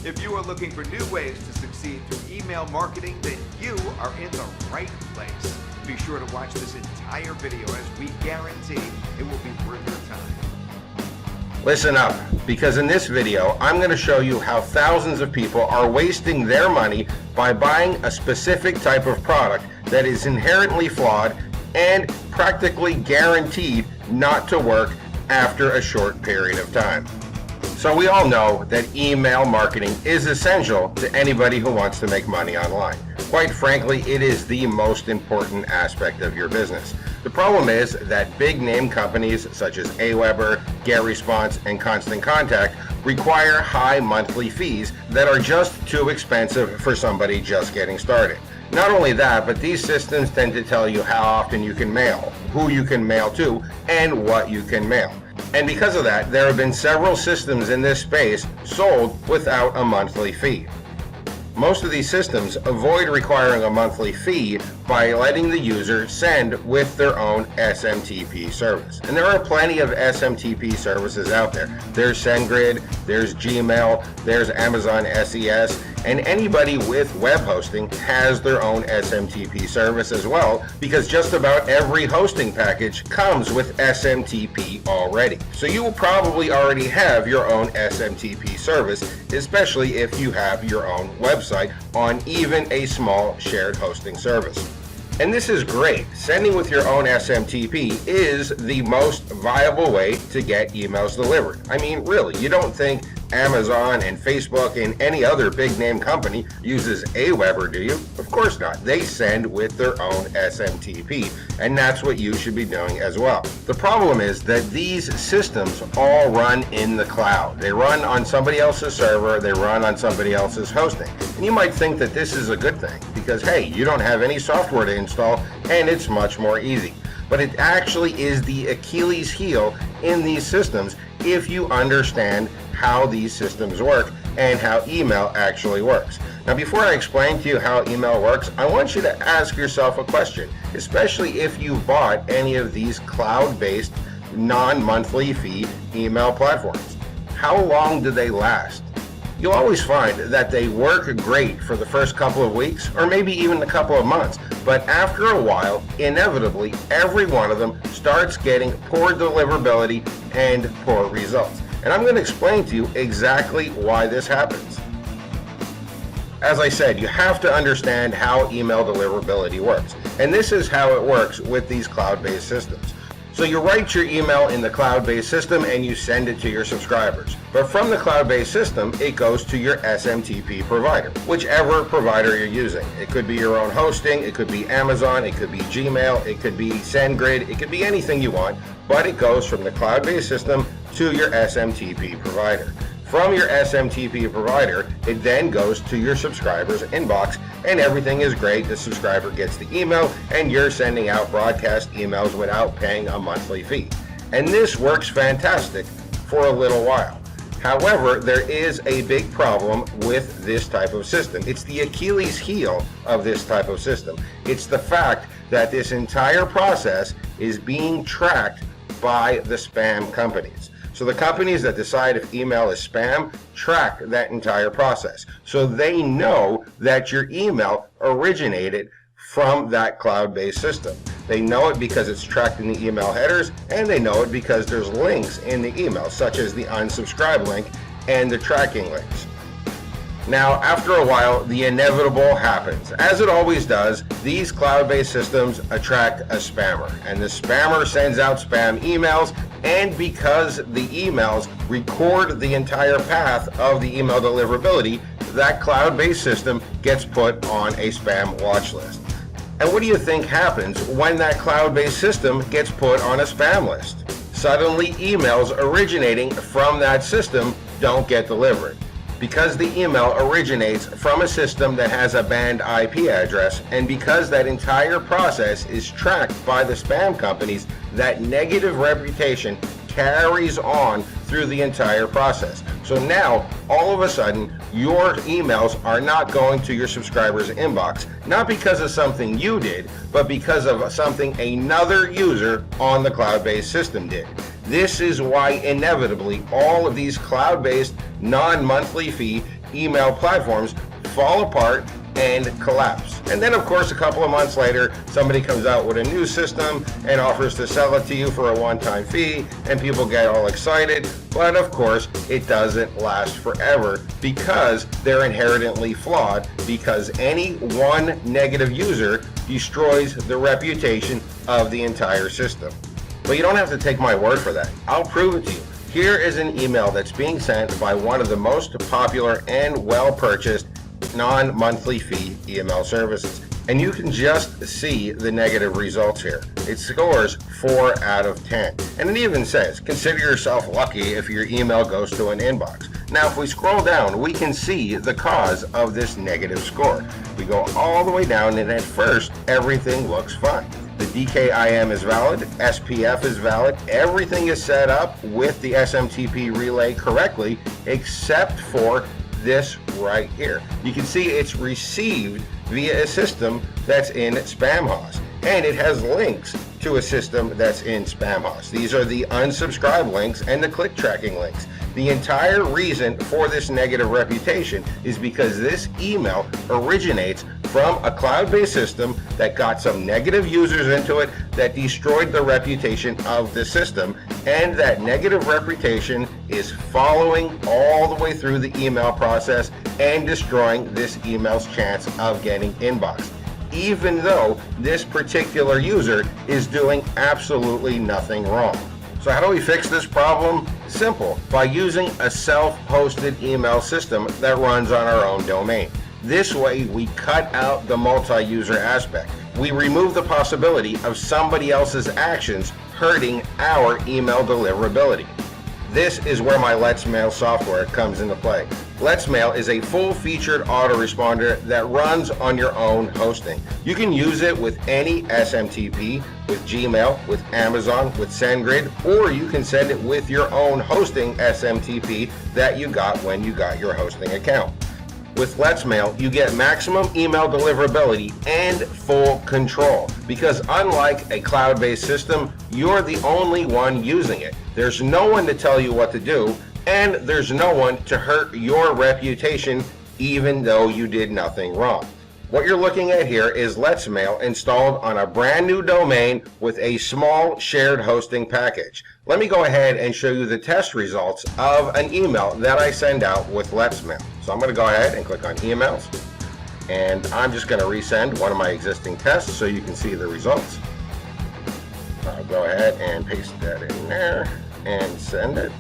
If you are looking for new ways to succeed through email marketing, then you are in the right place. Be sure to watch this entire video, as we guarantee it will be worth your time. Listen up, because in this video, I'm going to show you how thousands of people are wasting their money by buying a specific type of product that is inherently flawed and practically guaranteed not to work after a short period of time. So we all know that email marketing is essential to anybody who wants to make money online. Quite frankly, it is the most important aspect of your business. The problem is that big name companies such as aweber, getresponse, and Constant Contact require high monthly fees that are just too expensive for somebody just getting started. Not only that, but these systems tend to tell you how often you can mail, who you can mail to, and what you can mail. And because of that, there have been several systems in this space sold without a monthly fee. Most of these systems avoid requiring a monthly fee by letting the user send with their own SMTP service. And there are plenty of SMTP services out there. There's SendGrid, there's Gmail, there's Amazon SES, and anybody with web hosting has their own SMTP service as well, because just about every hosting package comes with SMTP already. So you will probably already have your own SMTP service, especially if you have your own website on even a small shared hosting service. And this is great. Sending with your own SMTP is the most viable way to get emails delivered. I mean, really, you don't think Amazon and Facebook and any other big name company uses aweber, do you? Of course not. They send with their own SMTP, and that's what you should be doing as well. The problem is that these systems all run in the cloud. They run on somebody else's server, they run on somebody else's hosting. And you might think that this is a good thing because, hey, you don't have any software to install and it's much more easy. But it actually is the Achilles heel in these systems if you understand how these systems work and how email actually works. Now, before I explain to you how email works, I want you to ask yourself a question, especially if you've bought any of these cloud-based, non-monthly fee email platforms. How long do they last? You'll always find that they work great for the first couple of weeks or maybe even a couple of months, but after a while, inevitably, every one of them starts getting poor deliverability and poor results. And I'm going to explain to you exactly why this happens. As I said, you have to understand how email deliverability works. And this is how it works with these cloud-based systems. So you write your email in the cloud-based system and you send it to your subscribers. But from the cloud-based system, it goes to your SMTP provider, whichever provider you're using. It could be your own hosting, it could be Amazon, it could be Gmail, it could be SendGrid, it could be anything you want, but it goes from the cloud-based system to your SMTP provider. From your SMTP provider, it then goes to your subscriber's inbox, and everything is great. The subscriber gets the email, and you're sending out broadcast emails without paying a monthly fee. And this works fantastic for a little while. However, there is a big problem with this type of system. It's the Achilles heel of this type of system. It's the fact that this entire process is being tracked by the spam companies. So the companies that decide if email is spam track that entire process. So they know that your email originated from that cloud-based system. They know it because it's tracked in the email headers, and they know it because there's links in the email, such as the unsubscribe link and the tracking links. Now, after a while, the inevitable happens. As it always does, these cloud-based systems attract a spammer, and the spammer sends out spam emails, and because the emails record the entire path of the email deliverability, that cloud-based system gets put on a spam watch list. And what do you think happens when that cloud-based system gets put on a spam list? Suddenly, emails originating from that system don't get delivered. Because the email originates from a system that has a banned IP address, and because that entire process is tracked by the spam companies, that negative reputation carries on through the entire process. So now, all of a sudden, your emails are not going to your subscriber's inbox, not because of something you did, but because of something another user on the cloud-based system did. This is why inevitably all of these cloud-based, non-monthly fee email platforms fall apart and collapse. And then of course a couple of months later somebody comes out with a new system and offers to sell it to you for a one-time fee, and people get all excited, but of course it doesn't last forever because they're inherently flawed, because any one negative user destroys the reputation of the entire system. But you don't have to take my word for that. I'll prove it to you. Here is an email that's being sent by one of the most popular and well-purchased non-monthly fee email services. And you can just see the negative results here. It scores 4 out of 10. And it even says, consider yourself lucky if your email goes to an inbox. Now, if we scroll down, we can see the cause of this negative score. We go all the way down, and at first, everything looks fine. The DKIM is valid, SPF is valid, everything is set up with the SMTP relay correctly, except for this right here. You can see it's received via a system that's in SpamHoss, and it has links to a system that's in SpamHoss. These are the unsubscribe links and the click tracking links. The entire reason for this negative reputation is because this email originates from a cloud-based system that got some negative users into it that destroyed the reputation of the system, and that negative reputation is following all the way through the email process and destroying this email's chance of getting inboxed, even though this particular user is doing absolutely nothing wrong. So how do we fix this problem? Simple, by using a self-hosted email system that runs on our own domain. This way we cut out the multi-user aspect. We remove the possibility of somebody else's actions hurting our email deliverability. This is where my LetsMail software comes into play. LetsMail is a full-featured autoresponder that runs on your own hosting. You can use it with any SMTP, with Gmail, with Amazon, with SendGrid, or you can send it with your own hosting SMTP that you got when you got your hosting account. With LetsMail, you get maximum email deliverability and full control, because unlike a cloud-based system, you're the only one using it. There's no one to tell you what to do, and there's no one to hurt your reputation even though you did nothing wrong. What you're looking at here is LetsMail installed on a brand new domain with a small shared hosting package. Let me go ahead and show you the test results of an email that I send out with LetsMail. So I'm going to go ahead and click on emails, and I'm just going to resend one of my existing tests so you can see the results. I'll go ahead and paste that in there and send it.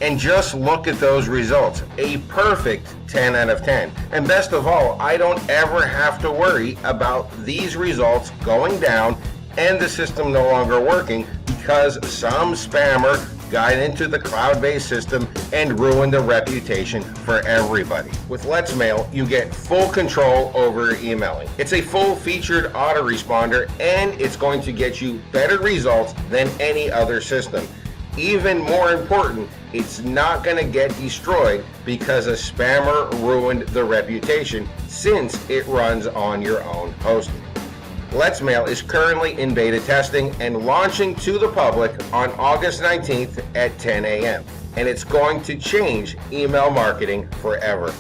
And just look at those results. A perfect 10 out of 10. And best of all, I don't ever have to worry about these results going down and the system no longer working because some spammer got into the cloud-based system and ruined the reputation for everybody. With LetsMail, you get full control over emailing. It's a full-featured autoresponder, and it's going to get you better results than any other system. Even more important, it's not going to get destroyed because a spammer ruined the reputation, since it runs on your own hosting. LetsMail is currently in beta testing and launching to the public on August 19th at 10 a.m. And it's going to change email marketing forever.